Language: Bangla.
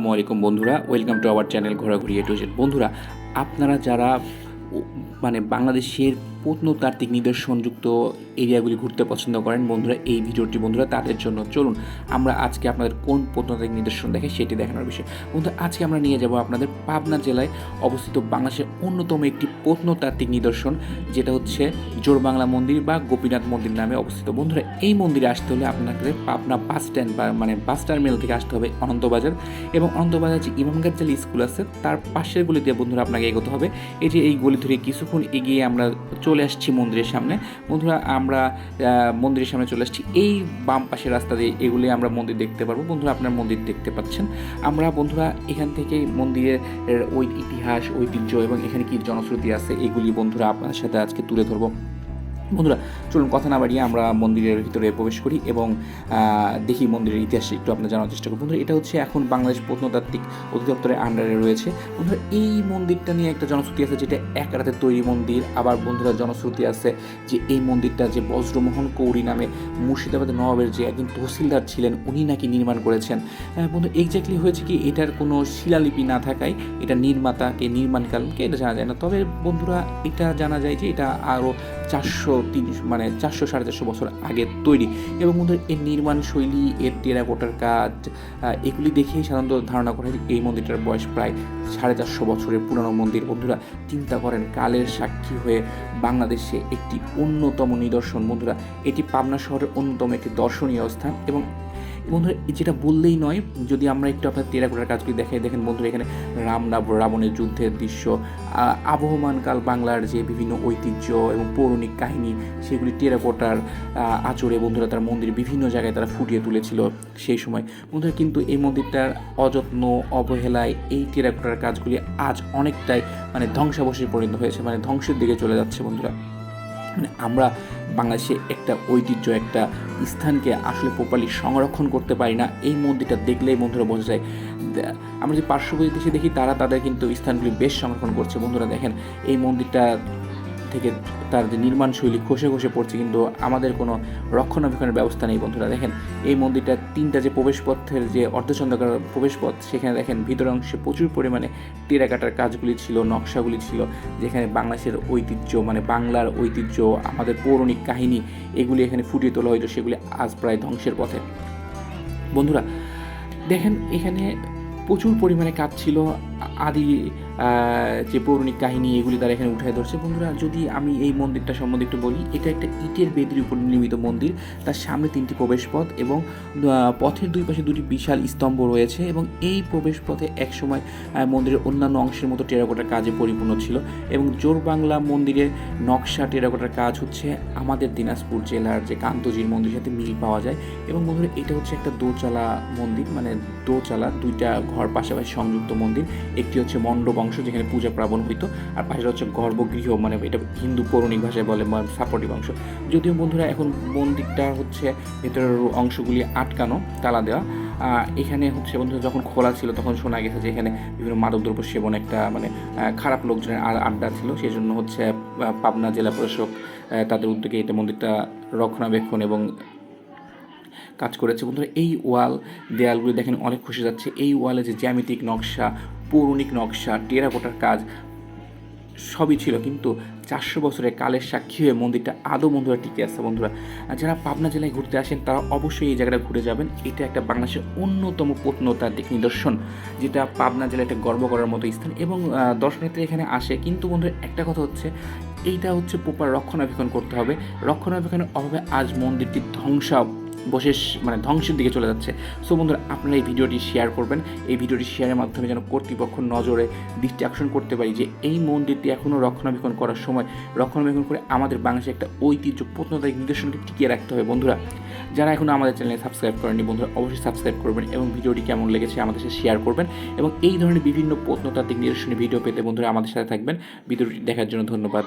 আসসালামু আলাইকুম বন্ধুরা, ওয়েলকাম টু আওয়ার চ্যানেল ঘোরাঘুরি A to Z। বন্ধুরা, আপনারা যারা মানে বাংলাদেশের প্রত্নতাত্ত্বিক নিদর্শনযুক্ত এরিয়াগুলি ঘুরতে পছন্দ করেন বন্ধুরা, এই ভিডিওটি বন্ধুরা তাদের জন্য। চলুন আমরা আজকে আপনাদের কোন প্রত্নতাত্ত্বিক নিদর্শন দেখে সেটি দেখানোর বিষয়। বন্ধুরা, আজকে আমরা নিয়ে যাব আপনাদের পাবনা জেলায় অবস্থিত বাংলাদেশের অন্যতম একটি প্রত্নতাত্ত্বিক নিদর্শন, যেটা হচ্ছে জোরবাংলা মন্দির বা গোপীনাথ মন্দির নামে অবস্থিত। বন্ধুরা, এই মন্দিরে আসতে হলে আপনাকে পাবনা বাস স্ট্যান্ড বা বাস টার্মিনাল থেকে আসতে হবে অনন্তবাজার, এবং অনন্তবাজার যে ইমাম গাজ্জালি স্কুল আছে তার পাশের গলি দিয়ে বন্ধুরা আপনাকে এগোতে হবে। এই যে এই গলি ধরে কিছুক্ষণ এগিয়ে আমরা চলে আসছি মন্দিরের সামনে। বন্ধুরা, আমরা মন্দিরের সামনে চলে আসছি। এই বাম পাশের রাস্তা দিয়ে এগুলি আমরা মন্দির দেখতে পারবো। বন্ধুরা, আপনার মন্দির দেখতে পাচ্ছেন। আমরা বন্ধুরা এখান থেকে মন্দিরের ওই ইতিহাস, ঐতিহ্য এবং এখানে কি জনশ্রুতি আছে এগুলি বন্ধুরা আপনার সাথে আজকে তুলে ধরবো। বন্ধুরা, চলুন কথা না বাড়িয়ে আমরা মন্দিরের ভিতরে প্রবেশ করি এবং দেখি মন্দিরের ইতিহাস একটু আপনার জানার চেষ্টা করি। বন্ধুরা, এটা হচ্ছে এখন বাংলাদেশ প্রত্নতাত্ত্বিক অধিদপ্তরের আন্ডারে রয়েছে। বন্ধুরা, এই মন্দিরটা নিয়ে একটা জনশ্রুতি আছে যেটা এক রাতে তৈরি মন্দির। আবার বন্ধুরা জনশ্রুতি আছে যে এই মন্দিরটা যে বজ্রমোহন কৌরি নামে মুর্শিদাবাদের নবাবের যে একজন তহসিলদার ছিলেন উনি নাকি নির্মাণ করেছেন। বন্ধু, এক্স্যাক্টলি হয়েছে কি এটার কোনো শিলালিপি না থাকায় এটা নির্মাতাকে, নির্মাণকালকে এটা জানা যায় না। তবে বন্ধুরা এটা জানা যায় যে এটা আরও 400-450 বছর আগে তৈরি। এবং বন্ধুরা এর নির্মাণ শৈলী, এর টেরাকোটার কাজ, এগুলি দেখেই সাধারণত ধারণা করা হয় এই মন্দিরটার বয়স প্রায় 450 বছরের পুরানো মন্দির। বন্ধুরা চিন্তা করেন, কালের সাক্ষী হয়ে বাংলাদেশে একটি অন্যতম নিদর্শন। বন্ধুরা, এটি পাবনা শহরের অন্যতম একটি দর্শনীয় স্থান। এবং বন্ধুরা যেটা বললেই নয়, যদি আমরা একটু আপনার টেরাকোটার কাজগুলি দেখাই, দেখেন বন্ধুরা এখানে রাবণের যুদ্ধের দৃশ্য, আবহমানকাল বাংলার যে বিভিন্ন ঐতিহ্য এবং পৌরাণিক কাহিনী, সেগুলি টেরাকোটার আঁচড়ে বন্ধুরা তার মন্দির বিভিন্ন জায়গায় তারা ফুটিয়ে তুলেছিল সেই সময়। বন্ধুরা কিন্তু এই মন্দিরটার অযত্ন, অবহেলায় এই টেরাকোটার কাজগুলি আজ অনেকটাই ধ্বংসাবশেষে পরিণত হয়েছে, ধ্বংসের দিকে চলে যাচ্ছে। বন্ধুরা, আমরা বাংলাদেশে একটা ঐতিহ্য, একটা স্থানকে আসলে প্রপারলি সংরক্ষণ করতে পারি না। এই মন্দিরটা দেখলেই বন্ধুরা বোঝা যায়। আমরা যে পার্শ্ববর্তী দেশে দেখি তারা তাদের কিন্তু স্থানগুলি বেশ সংরক্ষণ করছে। বন্ধুরা দেখেন, এই মন্দিরটা থেকে তার যে নির্মাণ শৈলী খসে খসে পড়ছে, কিন্তু আমাদের কোনো রক্ষণাবেক্ষণের ব্যবস্থা নেই। বন্ধুরা দেখেন, এই মন্দিরটা তিনটা যে প্রবেশপথের যে অর্ধচন্দ্রাকার প্রবেশপথ, সেখানে দেখেন ভিতরের অংশে প্রচুর পরিমাণে টেরাকোটার কাজগুলি ছিল, নকশাগুলি ছিল, যেখানে বাংলাদেশের ঐতিহ্য, বাংলার ঐতিহ্য, আমাদের পৌরাণিক কাহিনী এগুলি এখানে ফুটিয়ে তোলা হয়তো, সেগুলি আজ প্রায় ধ্বংসের পথে। বন্ধুরা দেখেন, এখানে প্রচুর পরিমাণে কাজ ছিল, আদি যে পৌরাণিক কাহিনী এগুলি তারা এখানে উঠায় ধরছে। বন্ধুরা, যদি আমি এই মন্দিরটা সম্বন্ধে একটু বলি, এটা একটা ইটের বেদির উপর নির্মিত মন্দির। তার সামনে 3টি প্রবেশপথ এবং পথের দুই পাশে 2টি বিশাল স্তম্ভ রয়েছে। এবং এই প্রবেশপথে একসময় মন্দিরের অন্যান্য অংশের মতো টেরাকোটার কাজে পরিপূর্ণ ছিল। এবং জোরবাংলা মন্দিরের নকশা, টেরাকোটার কাজ হচ্ছে আমাদের দিনাজপুর জেলার যে কান্তজির মন্দিরের সাথে মিল পাওয়া যায়। এবং বন্ধুরা এটা হচ্ছে একটা দোচালা মন্দির, দোচালা 2টা ঘর পাশাপাশি সংযুক্ত মন্দির। একটি হচ্ছে মণ্ডপ অংশ যেখানে পূজা প্রাবণ হইতো, আর পাশে হচ্ছে গর্ভগৃহ, এটা হিন্দু পৌরাণিক ভাষায় বলে সাপোর্টিভ অংশ। যদিও বন্ধুরা এখন মন্দিরটা হচ্ছে ভেতরের অংশগুলি আটকানো, তালা দেওয়া। এখানে হচ্ছে বন্ধুরা যখন খোলা ছিল তখন শোনা গেছে যে এখানে বিভিন্ন মাদকদ্রব্য সেবন, একটা খারাপ লোকজনের আড্ডা ছিল। সেই জন্য হচ্ছে পাবনা জেলা প্রশাসক তাদের উদ্যোগে এটা মন্দিরটা রক্ষণাবেক্ষণ এবং কাজ করেছে। বন্ধুরা এই দেয়ালগুলি দেখেন অনেক খুশি যাচ্ছে। এই ওয়ালে যে জ্যামিতিক নকশা, পৌরাণিক নকশা, টেরাকোটার কাজ সবই ছিল, কিন্তু 400 বছরের কালের সাক্ষী হয়ে মন্দিরটা আদৌ বন্ধুরা টিকে আছে। বন্ধুরা যারা পাবনা জেলায় ঘুরতে আসেন তারা অবশ্যই এই জায়গাটা ঘুরে যাবেন। এটা একটা বাংলাদেশের অন্যতম প্রত্নতাত্ত্বিক নিদর্শন, যেটা পাবনা জেলায় একটা গর্ব করার মতো স্থান। এবং দর্শনার্থী এখানে আসে, কিন্তু বন্ধুরা একটা কথা হচ্ছে, এইটা হচ্ছে প্রপার রক্ষণাবেক্ষণ করতে হবে। রক্ষণাবেক্ষণের অভাবে আজ মন্দিরটি ধ্বংসের দিকে চলে যাচ্ছে। সো বন্ধুরা, আপনারা এই ভিডিওটি শেয়ার করবেন। এই ভিডিওটি শেয়ারের মাধ্যমে যেন কর্তৃপক্ষ নজরে দৃষ্টি আকর্ষণ করতে পারি যে এই মন্দিরটি এখনও রক্ষণাবেক্ষণ করার সময় রক্ষণাবেক্ষণ করে আমাদের বাংলাদেশে একটা ঐতিহ্য, প্রত্নতাত্ত্বিক নিদর্শনকে টিকিয়ে রাখতে হবে। বন্ধুরা যারা এখনও আমাদের চ্যানেলে সাবস্ক্রাইব করেননি, বন্ধুরা অবশ্যই সাবস্ক্রাইব করবেন এবং ভিডিওটি কেমন লেগেছে আমাদের সাথে শেয়ার করবেন। এবং এই ধরনের বিভিন্ন প্রত্নতাত্ত্বিক নিদর্শনের ভিডিও পেতে বন্ধুরা আমাদের সাথে থাকবেন। ভিডিওটি দেখার জন্য ধন্যবাদ।